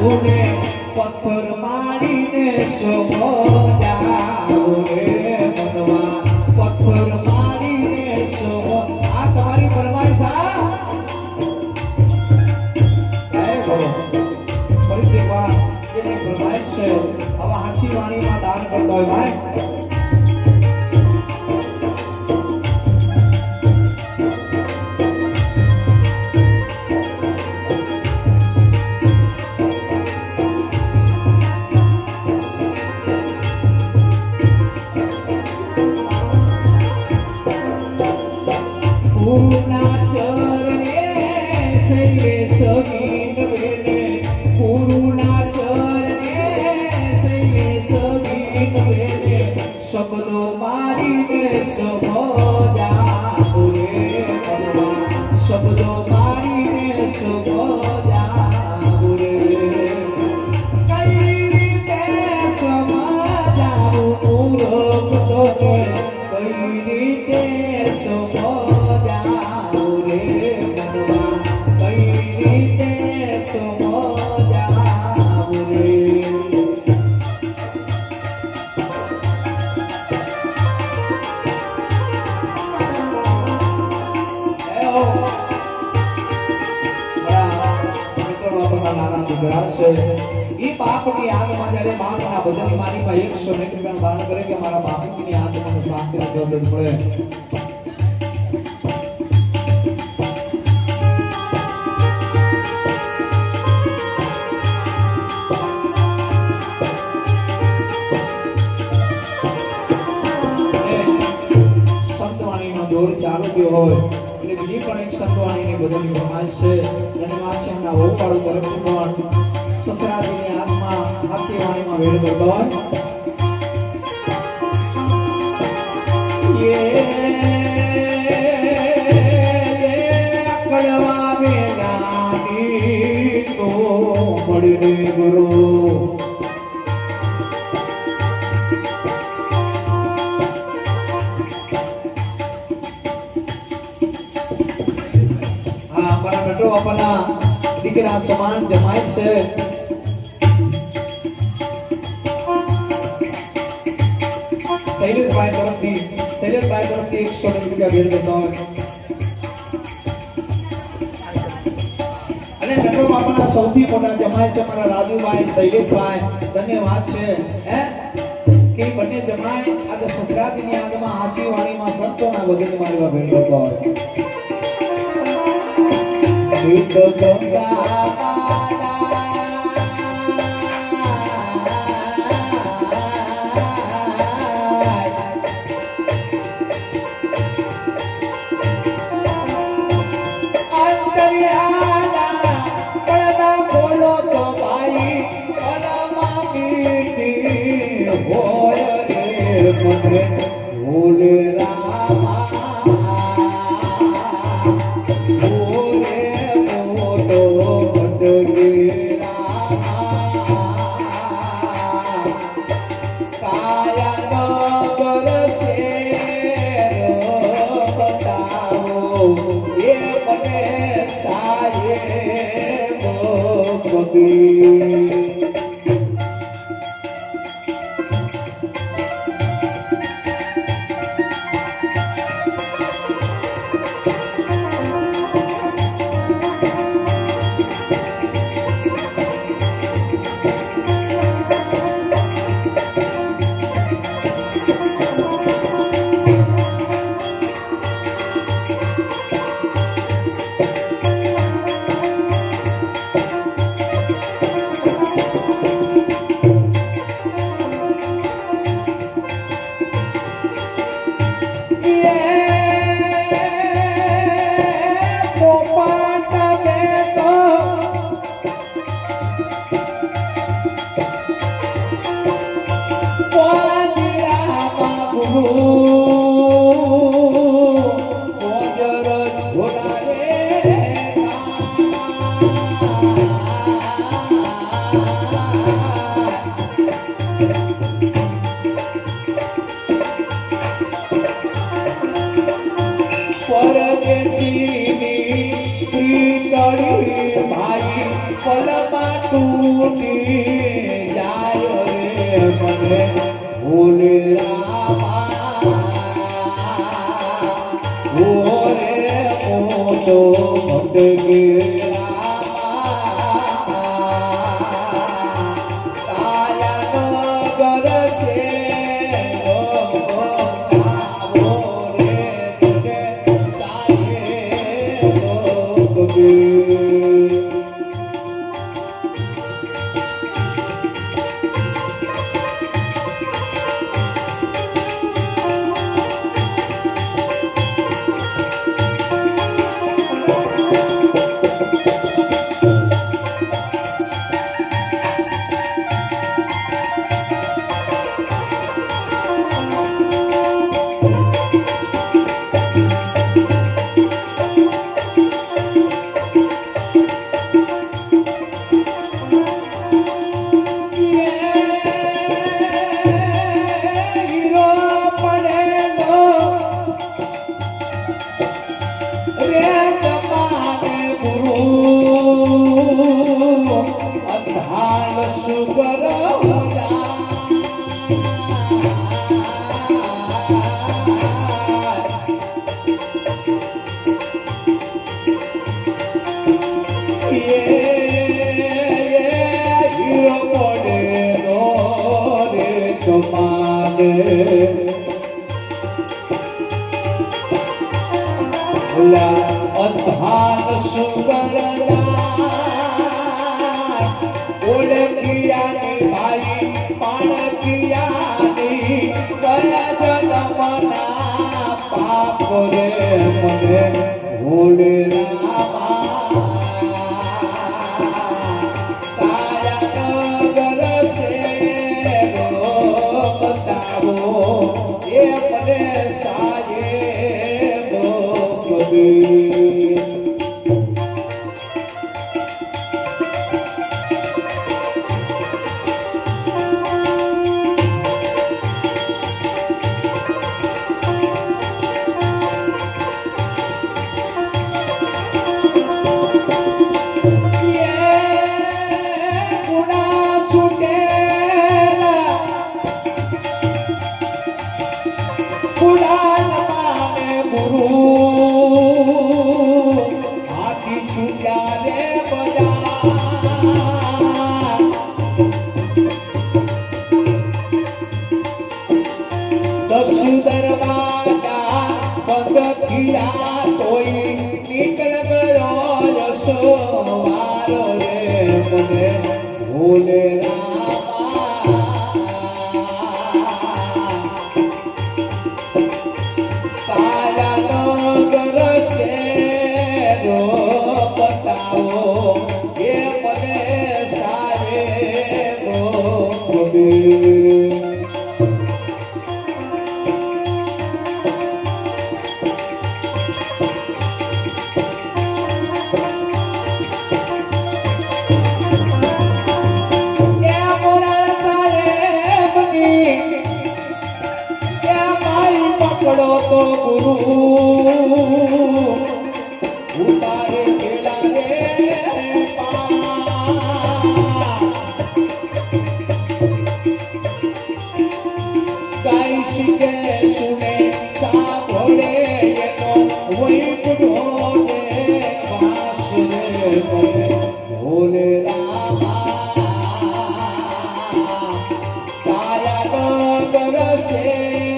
ઉને પથ્થર મારીને સોમો જાઉં રે મનવા પથ્થર મારીને સોમો આ તમારી ફરમાઈશ ફરીથી વાત એની ફરમાઈશ છે હવે હાચી વાણીમાં દાન કરતો હોય ભાઈ સપનો મારીને સમો જાઉં રે મનવા શબ્દો મારીને સમો જાઉં રે કઈ રીતે સમજાવું મૂર્ખતો ને કઈ રીતે સમજાવું રે મનવા કઈ રીતે સમજાવું રે ઈ પાપની આગમાં જ્યારે બાપના બધાની મારી પાસે 100 રૂપિયાનું દાન કરે કે મારા બાપુની આત્માને શાંતિ જલ્દી મળે સંતવાણીનો દોર ચાલુ થયો હોય એટલે બીજી પણ એક સંતવાણીની બધાની ફરમાઈશ છે અને માછીના ઓપાળું તરફથી પણ સતરાજીની આત્મા સાચી વાણીમાં વેડ કરતો હોય કડવા વેદાની તો મળીને ગુરુ હા અમારા નટો બાપાના દીકરા સમાન જમાય છે શૈલેષભાઈ તરફથી 100 રૂપિયા ભેટ કરતા હોય અને નટો બાપાના સૌથી મોટા જમાય છે મારા રાજુભાઈ શૈલેષભાઈ ધન્યવાદ છે હે કે બંને જમાય આજે સંક્રાંતિની આગમાં હાચી વાણીમાં સંતોના વગેરે મારી ભેટ કરતો હોય ભોલે રામા ભોલે મોટો ભટકે રામા કાયા નગર શેર બતાવો એ મને સાહેબ કબીર પરદેશીની પ્રીતળી ભાઈ પલમાં તું અધાલ સુબર અધાલ સુબરદાર ઓળખિયાની ભાઈ પાળકિયાની ગયા જન્મના પાપ રે મને ભોલે રામા તારા નગર શેરો બતાવો એ મને સાહેબ કબીર દરવાજા બંધ થયા તોય નીકળ ગયો યશોવાર રે મને ભોલે તારા નગર શેરો બતાવો એ મને સારે કબીર પકડો તો ગુરુ ઉતારે કેલા રે ગાઈ શીખે સુને સાંભળે એનો વહી બુઢો ને વાસ રે મને ભોલે રામા તારા નગર છે